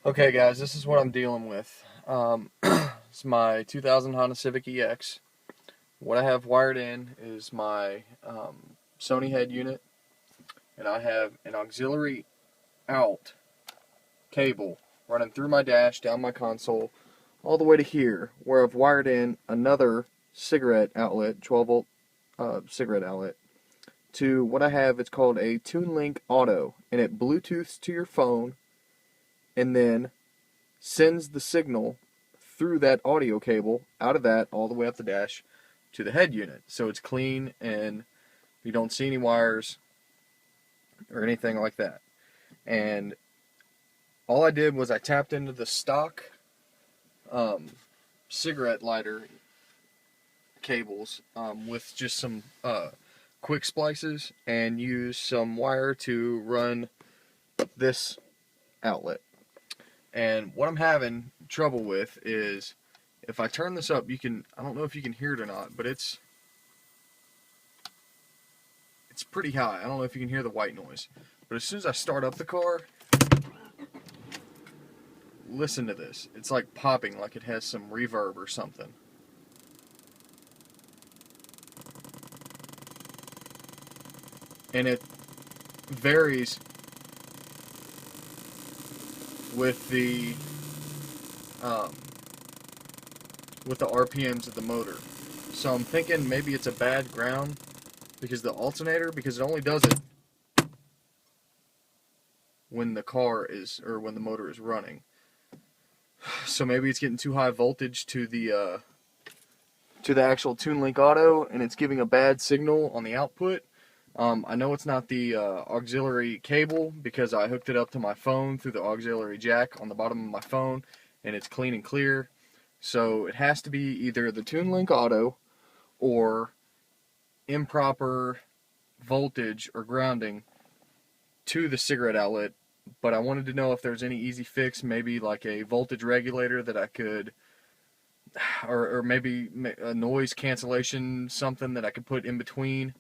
Okay guys, this is what I'm dealing with. It's my 2000 Honda Civic EX. What I have wired in is my Sony head unit, and I have an auxiliary out cable running through my dash, down my console, all the way to here, where I've wired in another cigarette outlet, 12 volt cigarette outlet, to what I have. It's called a Tunelink Auto, and it Bluetooths to your phone, and then sends the signal through that audio cable, out of that, all the way up the dash, to the head unit. So it's clean, and you don't see any wires or anything like that. And all I did was I tapped into the stock cigarette lighter cables with just some quick splices, and used some wire to run this outlet. And what I'm having trouble with is, if I turn this up, I don't know if you can hear it or not, but it's pretty high. I don't know if you can hear the white noise. But as soon as I start up the car, listen to this. It's like popping, like it has some reverb or something. And it varies with the RPMs of the motor. So I'm thinking maybe it's a bad ground because the alternator, because it only does it when the when the motor is running. So maybe it's getting too high voltage to the actual Tunelink Auto, and it's giving a bad signal on the output. I know it's not the auxiliary cable, because I hooked it up to my phone through the auxiliary jack on the bottom of my phone, and it's clean and clear. So it has to be either the Tunelink Auto or improper voltage or grounding to the cigarette outlet. But I wanted to know if there's any easy fix, maybe like a voltage regulator that I could, or maybe a noise cancellation, something that I could put in between.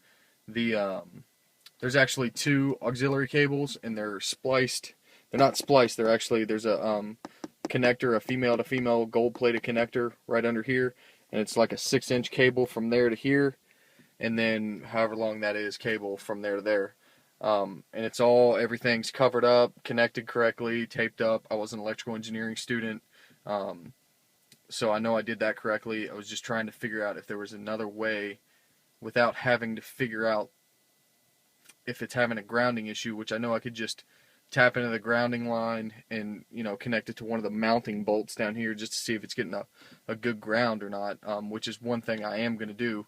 There's actually two auxiliary cables, and they're spliced. They're not spliced. There's a connector, a female to female gold-plated connector right under here, and it's like a 6-inch cable from there to here, and then however long that is, cable from there to there. And everything's covered up, connected correctly, taped up. I was an electrical engineering student, so I know I did that correctly. I was just trying to figure out if there was another way without having to figure out if it's having a grounding issue, which I know I could just tap into the grounding line and, connect it to one of the mounting bolts down here just to see if it's getting a good ground or not, which is one thing I am going to do.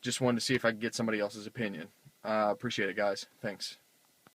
Just wanted to see if I could get somebody else's opinion. Appreciate it, guys. Thanks.